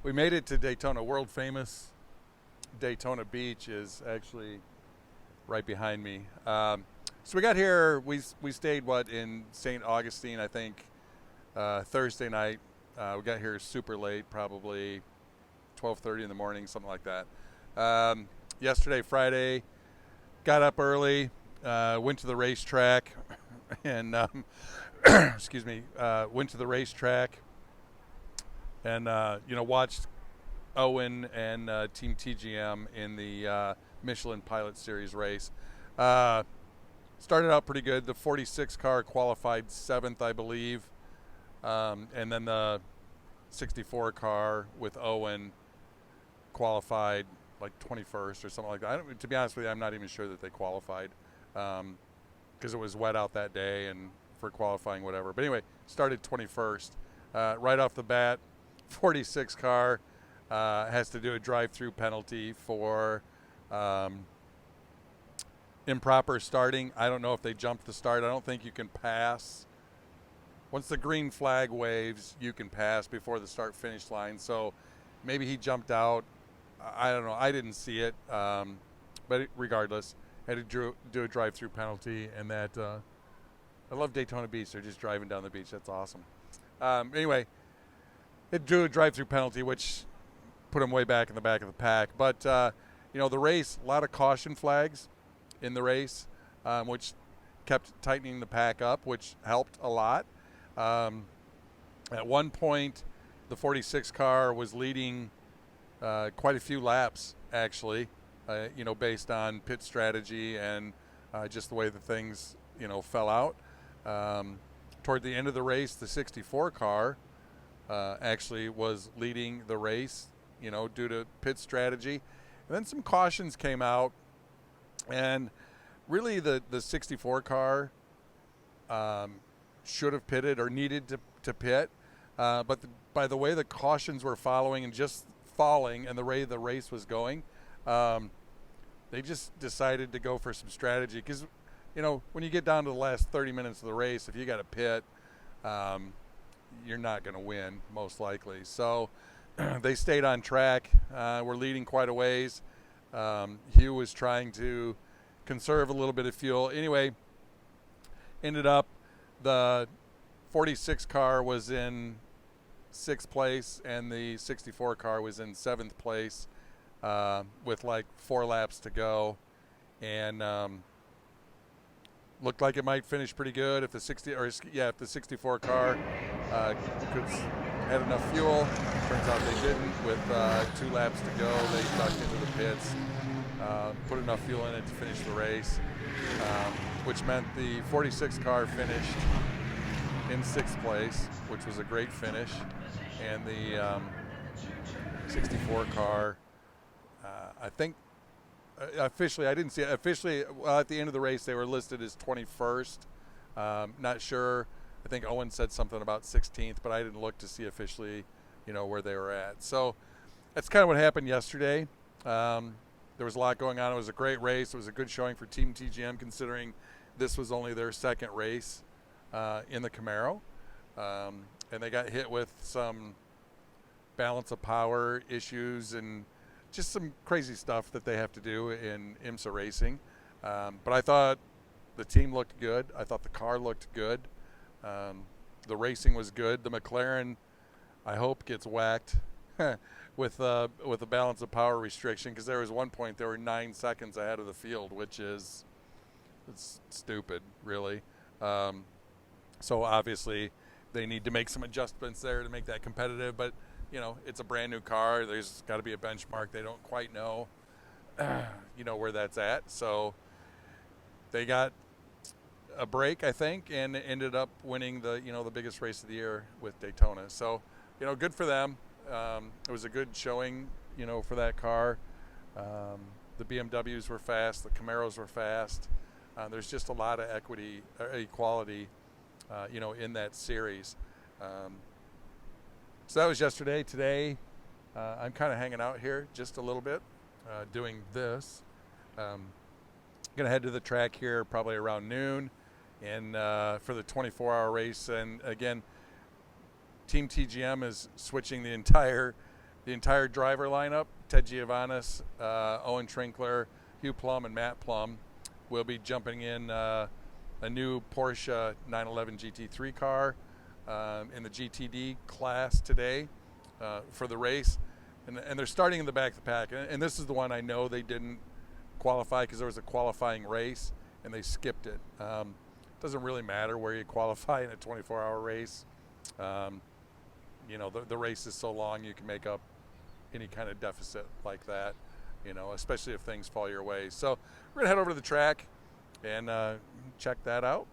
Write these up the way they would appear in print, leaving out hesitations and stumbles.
We made it to Daytona. World famous Daytona Beach is actually right behind me. So we got here. We stayed in St. Augustine, I think, Thursday night. We got here super late, probably 12:30 in the morning, something like that. Yesterday, Friday, got up early, went to the racetrack, and excuse me, went to the racetrack. And, watched Owen and Team TGM in the Michelin Pilot Series race. Started out pretty good. The 46 car qualified 7th, I believe. And then the 64 car with Owen qualified like 21st or something like that. To be honest with you, I'm not even sure that they qualified because it was wet out that day and for qualifying, whatever. But anyway, started 21st. Right off the bat, 46 car has to do a drive-through penalty for improper starting. I don't know if they jumped the start. I don't think you can pass. Once the green flag waves, you can pass before the start-finish line. So maybe he jumped out. I don't know. I didn't see it. But regardless, had to do a drive-through penalty. And that I love Daytona Beach. They're just driving down the beach. That's awesome. Anyway, it drew a drive-through penalty, which put him way back in the back of the pack. But, the race, a lot of caution flags in the race, which kept tightening the pack up, which helped a lot. At one point, the 46 car was leading quite a few laps, actually, based on pit strategy and just the way the things, fell out. Toward the end of the race, the 64 car actually was leading the race, due to pit strategy. And then some cautions came out, and really the 64 car should have pitted or needed to pit. But by the way the cautions were following and just falling and the way the race was going, they just decided to go for some strategy. Because, when you get down to the last 30 minutes of the race, if you got to pit, you're not going to win, most likely. So they stayed on track. We're leading quite a ways. Hugh was trying to conserve a little bit of fuel. Anyway, ended up the 46 car was in 6th place and the 64 car was in 7th place with like 4 laps to go. And looked like it might finish pretty good if the 64 car had enough fuel. Turns out they didn't. With 2 laps to go, they ducked into the pits, put enough fuel in it to finish the race, which meant the 46 car finished in 6th place, which was a great finish, and the 64 car, I think, officially, I didn't see it. Officially, at the end of the race, they were listed as 21st. Not sure. I think Owen said something about 16th, but I didn't look to see officially, where they were at. So that's kind of what happened yesterday. There was a lot going on. It was a great race. It was a good showing for Team TGM, considering this was only their 2nd race in the Camaro. And they got hit with some balance of power issues and just some crazy stuff that they have to do in IMSA racing. But I thought the team looked good. I thought the car looked good. The racing was good. The McLaren, I hope, gets whacked with a balance of power restriction, because there was one point they were 9 seconds ahead of the field, which is stupid, really. So obviously they need to make some adjustments there to make that competitive. But it's a brand new car. There's got to be a benchmark. They don't quite know, where that's at. So they got a break, I think, and ended up winning the biggest race of the year with Daytona. So, good for them. It was a good showing, for that car. The BMWs were fast, the Camaros were fast. There's just a lot of equality, in that series. So that was yesterday. Today, I'm kind of hanging out here just a little bit, doing this. Gonna head to the track here probably around noon, and for the 24-hour race. And again, Team TGM is switching the entire driver lineup. Ted Giovannis, Owen Trinkler, Hugh Plum, and Matt Plum will be jumping in a new Porsche 911 GT3 car in the GTD class today for the race. And they're starting in the back of the pack. And this is the one I know they didn't qualify because there was a qualifying race and they skipped it. Doesn't really matter where you qualify in a 24-hour race. The race is so long you can make up any kind of deficit like that, especially if things fall your way. So we're gonna head over to the track and check that out,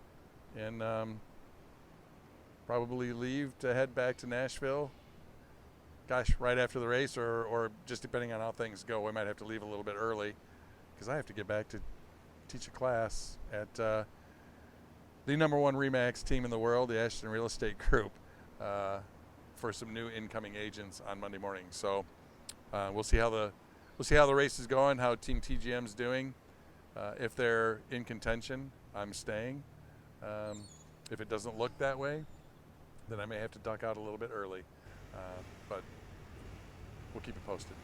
and probably leave to head back to Nashville. Gosh, right after the race, or just depending on how things go, we might have to leave a little bit early because I have to get back to teach a class at the #1 RE/MAX team in the world, the Ashton Real Estate Group, for some new incoming agents on Monday morning. So we'll see how the race is going, how Team TGM's doing. If they're in contention, I'm staying. If it doesn't look that way, then I may have to duck out a little bit early. But we'll keep you posted.